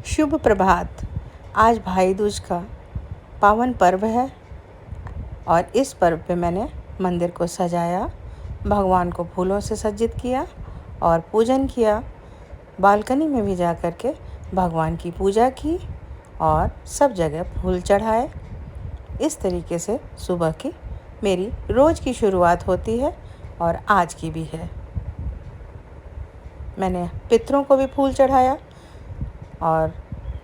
शुभ प्रभात। आज भाई दूज का पावन पर्व है और इस पर्व पे मैंने मंदिर को सजाया, भगवान को फूलों से सज्जित किया और पूजन किया। बालकनी में भी जा कर के भगवान की पूजा की और सब जगह फूल चढ़ाए। इस तरीके से सुबह की मेरी रोज़ की शुरुआत होती है और आज की भी है। मैंने पितरों को भी फूल चढ़ाया और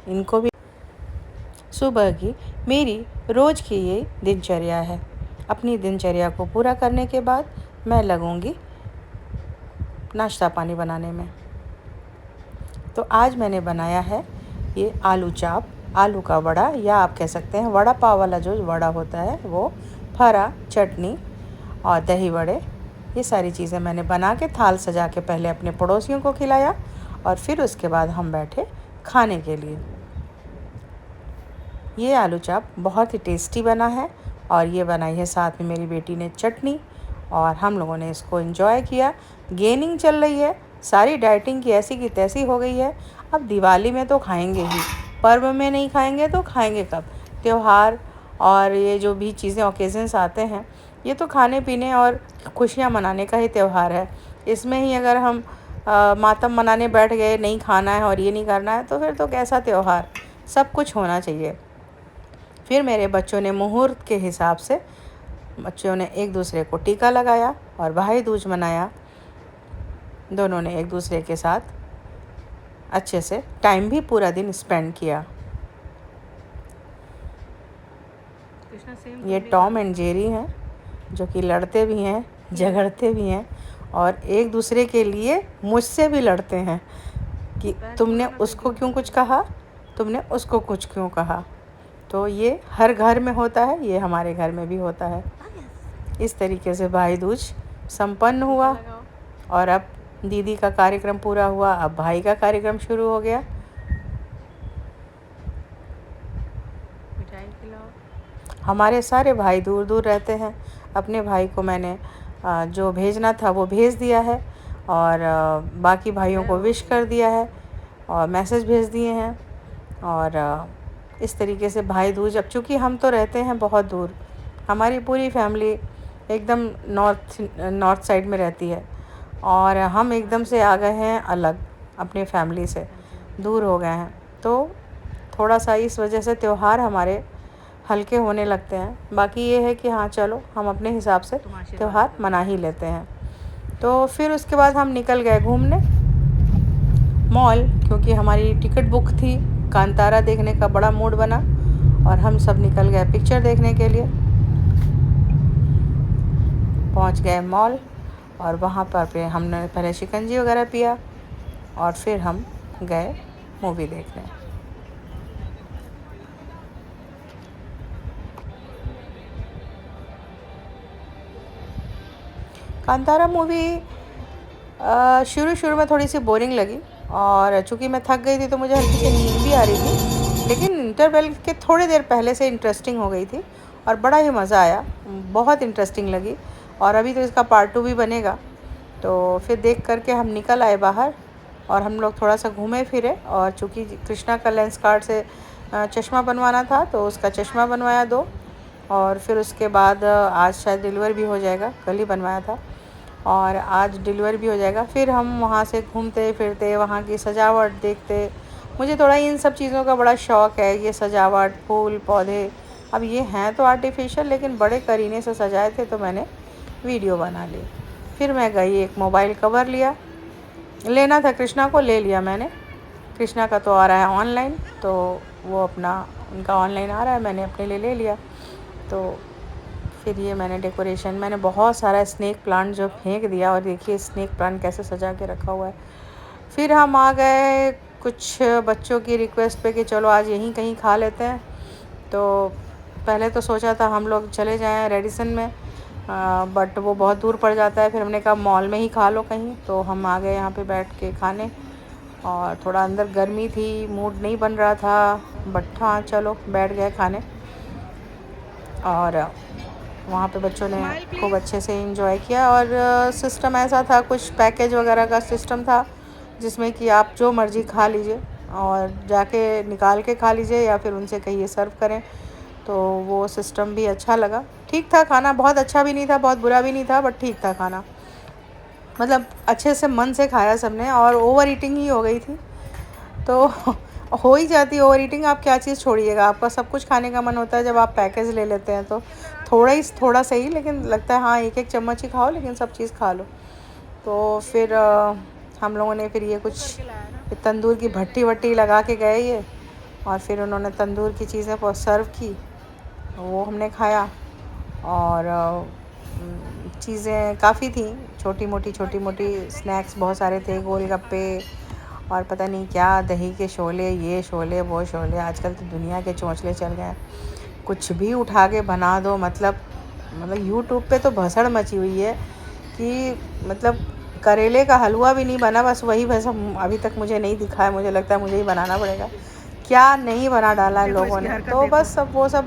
इनको भी। सुबह की मेरी रोज़ की ये दिनचर्या है। अपनी दिनचर्या को पूरा करने के बाद मैं लगूंगी नाश्ता पानी बनाने में। तो आज मैंने बनाया है ये आलू चाप, आलू का वड़ा, या आप कह सकते हैं वड़ा पाव वाला जो वड़ा होता है वो, फरा, चटनी और दही वड़े। ये सारी चीज़ें मैंने बना के थाल सजा के पहले अपने पड़ोसियों को खिलाया और फिर उसके बाद हम बैठे खाने के लिए। ये आलू चाप बहुत ही टेस्टी बना है और ये बनाई है साथ में मेरी बेटी ने चटनी और हम लोगों ने इसको एंजॉय किया। गेनिंग चल रही है, सारी डाइटिंग की ऐसी की तैसी हो गई है। अब दिवाली में तो खाएंगे ही, पर्व में नहीं खाएंगे तो खाएंगे कब? त्योहार और ये जो भी चीज़ें ओकेजन्स आते हैं, ये तो खाने पीने और खुशियाँ मनाने का ही त्यौहार है। इसमें ही अगर हम मातम मनाने बैठ गए, नहीं खाना है और ये नहीं करना है, तो फिर तो कैसा त्यौहार? सब कुछ होना चाहिए। फिर मेरे बच्चों ने मुहूर्त के हिसाब से बच्चों ने एक दूसरे को टीका लगाया और भाई दूज मनाया। दोनों ने एक दूसरे के साथ अच्छे से टाइम भी पूरा दिन स्पेंड किया। ये टॉम एंड जेरी हैं जो कि लड़ते भी हैं, झगड़ते भी हैं और एक दूसरे के लिए मुझसे भी लड़ते हैं कि तुमने उसको क्यों कुछ कहा, तुमने उसको कुछ क्यों कहा। तो ये हर घर में होता है, ये हमारे घर में भी होता है। इस तरीके से भाई दूज संपन्न हुआ और अब दीदी का कार्यक्रम पूरा हुआ, अब भाई का कार्यक्रम शुरू हो गया। मिठाई खिलाओ। हमारे सारे भाई दूर दूर रहते हैं। अपने भाई को मैंने जो भेजना था वो भेज दिया है और बाकी भाइयों को विश कर दिया है और मैसेज भेज दिए हैं। और इस तरीके से भाई दूज, अब चूँकि हम तो रहते हैं बहुत दूर, हमारी पूरी फैमिली एकदम नॉर्थ साइड में रहती है और हम एकदम से आ गए हैं अलग, अपनी फैमिली से दूर हो गए हैं। तो थोड़ा सा इस वजह से त्यौहार हमारे हल्के होने लगते हैं। बाकी ये है कि हाँ चलो, हम अपने हिसाब से त्यौहार मना ही लेते हैं। तो फिर उसके बाद हम निकल गए घूमने मॉल, क्योंकि हमारी टिकट बुक थी। कांतारा देखने का बड़ा मूड बना और हम सब निकल गए पिक्चर देखने के लिए। पहुंच गए मॉल और वहाँ पर हमने पहले शिकंजी वगैरह पिया और फिर हम गए मूवी देखने। कांतारा मूवी शुरू में थोड़ी सी बोरिंग लगी और चूँकि मैं थक गई थी तो मुझे हल्की सी नींद भी आ रही थी, लेकिन इंटरवल के थोड़ी देर पहले से इंटरेस्टिंग हो गई थी और बड़ा ही मज़ा आया, बहुत इंटरेस्टिंग लगी। और अभी तो इसका पार्ट 2 भी बनेगा। तो फिर देख करके हम निकल आए बाहर और हम लोग थोड़ा सा घूमे फिरे। और चूँकि कृष्णा का लेंस कार्ड से चश्मा बनवाना था तो उसका चश्मा बनवाया 2 और फिर उसके बाद आज शायद डिलीवर भी हो जाएगा, कल ही बनवाया था और आज डिलीवर भी हो जाएगा। फिर हम वहाँ से घूमते फिरते, वहाँ की सजावट देखते। मुझे थोड़ा इन सब चीज़ों का बड़ा शौक़ है, ये सजावट, फूल पौधे। अब ये हैं तो आर्टिफिशियल, लेकिन बड़े करीने से सजाए थे तो मैंने वीडियो बना ली। फिर मैं गई, एक मोबाइल कवर लेना था कृष्णा को, ले लिया मैंने। कृष्णा का तो आ रहा है ऑनलाइन, तो वो अपना उनका ऑनलाइन आ रहा है, मैंने अपने लिए ले लिया। तो फिर ये मैंने डेकोरेशन, मैंने बहुत सारा स्नेक प्लांट जो फेंक दिया और देखिए स्नेक प्लांट कैसे सजा के रखा हुआ है। फिर हम आ गए कुछ बच्चों की रिक्वेस्ट पे कि चलो आज यहीं कहीं खा लेते हैं। तो पहले तो सोचा था हम लोग चले जाएं रेडिसन में, बट वो बहुत दूर पड़ जाता है। फिर हमने कहा मॉल में ही खा लो कहीं, तो हम आ गए यहाँ पे बैठ के खाने। और थोड़ा अंदर गर्मी थी, मूड नहीं बन रहा था, बट हाँ चलो बैठ गए खाने। और वहाँ पे बच्चों ने खूब अच्छे से एंजॉय किया और सिस्टम ऐसा था, कुछ पैकेज वगैरह का सिस्टम था जिसमें कि आप जो मर्ज़ी खा लीजिए। और जाके निकाल के खा लीजिए या फिर उनसे कहिए सर्व करें। तो वो सिस्टम भी अच्छा लगा। ठीक था खाना, बहुत अच्छा भी नहीं था, बहुत बुरा भी नहीं था, बट ठीक था खाना। मतलब अच्छे से मन से खाया सबने, और ओवर ईटिंग ही हो गई थी। तो हो ही जाती है ओवर ईटिंग। आप क्या चीज़ छोड़िएगा, आपका सब कुछ खाने का मन होता है जब आप पैकेज ले लेते हैं। तो थोड़ा सही, लेकिन लगता है हाँ एक एक चम्मच ही खाओ, लेकिन सब चीज़ खा लो। तो फिर हम लोगों ने फिर ये कुछ तंदूर की भट्टी वट्टी लगा के गए ये, और फिर उन्होंने तंदूर की चीज़ें सर्व की, वो हमने खाया। और चीज़ें काफ़ी थी, छोटी मोटी स्नैक्स बहुत सारे थे, गोलगप्पे और पता नहीं क्या, दही के शोले, ये शोले वो शोले। आजकल तो दुनिया के चोंचले चल गए हैं, कुछ भी उठा के बना दो। मतलब यूट्यूब पे तो भसड़ मची हुई है कि मतलब करेले का हलवा भी नहीं बना, बस अभी तक मुझे नहीं दिखा है। मुझे लगता है मुझे ही बनाना पड़ेगा, क्या नहीं बना डाला है लोगों ने। तो बस सब वो सब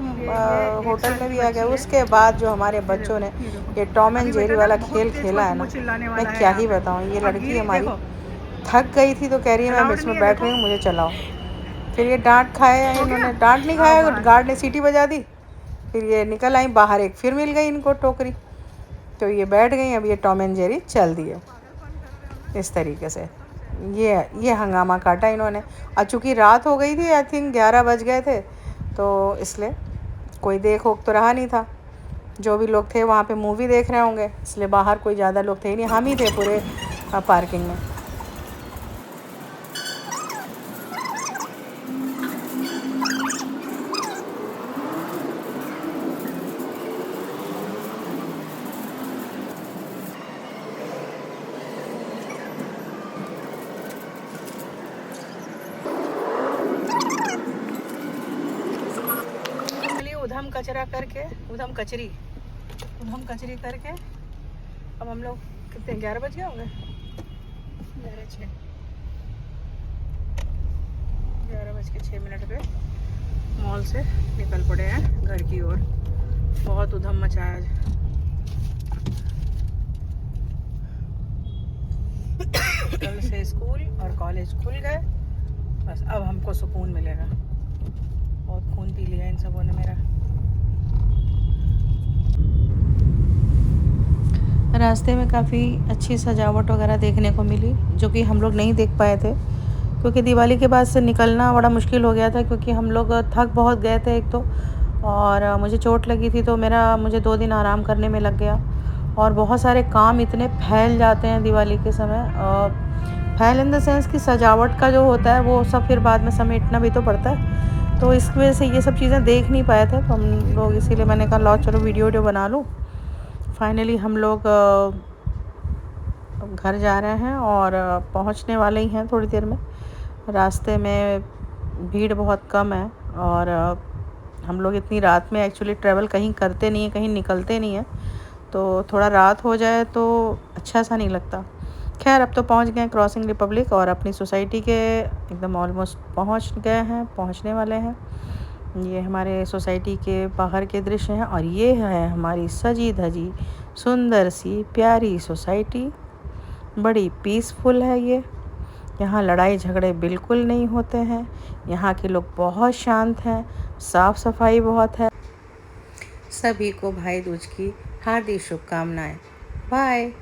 होटल में भी आ गया। उसके बाद जो हमारे बच्चों ने ये टॉम एंड जेरी वाला खेल खेला है ना, मैं क्या ही बताऊँ। ये लड़की हमारी थक गई थी तो कह रही है मैं इसमें बैठ रही हूँ, मुझे चलाओ। फिर ये डांट खाया, इन्होंने डांट नहीं खाया, गार्ड ने सीटी बजा दी। फिर ये निकल आई बाहर, एक फिर मिल गई इनको टोकरी, तो ये बैठ गई। अब ये टॉम एंड जेरी चल दिए इस तरीके से। ये हंगामा काटा इन्होंने। और चूँकि रात हो गई थी, आई थिंक 11 बज गए थे, तो इसलिए कोई देख ओख तो रहा नहीं था। जो भी लोग थे वहाँ पे मूवी देख रहे होंगे, इसलिए बाहर कोई ज़्यादा लोग थे ही नहीं, हम ही थे पूरे पार्किंग में। उधम कचरी करके अब हम लोग कितने 11 बज गए होंगे, 11:06 पे मॉल से निकल पड़े हैं घर की ओर। बहुत उधम मचाया आज। कल से स्कूल और कॉलेज खुल गए, बस अब हमको सुकून मिलेगा। बहुत खून पी लिया इन सबों ने मेरा। रास्ते में काफ़ी अच्छी सजावट वगैरह देखने को मिली, जो कि हम लोग नहीं देख पाए थे क्योंकि दिवाली के बाद से निकलना बड़ा मुश्किल हो गया था, क्योंकि हम लोग थक बहुत गए थे एक तो, और मुझे चोट लगी थी, तो मुझे 2 दिन आराम करने में लग गया। और बहुत सारे काम इतने फैल जाते हैं दिवाली के समय, फैल इन द सेंस कि सजावट का जो होता है वो सब फिर बाद में समेटना भी तो पड़ता है। तो इस वजह से ये सब चीज़ें देख नहीं पाए थे, तो हम लोग इसीलिए मैंने कहा लो चलो वीडियो बना लूँ। फाइनली हम लोग घर जा रहे हैं और पहुंचने वाले ही हैं थोड़ी देर में। रास्ते में भीड़ बहुत कम है, और हम लोग इतनी रात में एक्चुअली ट्रैवल कहीं करते नहीं हैं, कहीं निकलते नहीं हैं, तो थोड़ा रात हो जाए तो अच्छा सा नहीं लगता। खैर अब तो पहुंच गए क्रॉसिंग रिपब्लिक, और अपनी सोसाइटी के एकदम ऑलमोस्ट पहुंच गए हैं, पहुंचने वाले हैं। ये हमारे सोसाइटी के बाहर के दृश्य हैं, और ये है हमारी सजी धजी सुंदर सी प्यारी सोसाइटी। बड़ी पीसफुल है ये। यहाँ लड़ाई झगड़े बिल्कुल नहीं होते हैं। यहाँ के लोग बहुत शांत हैं, साफ़ सफाई बहुत है। सभी को भाई दूज की हार्दिक शुभकामनाएं। बाय।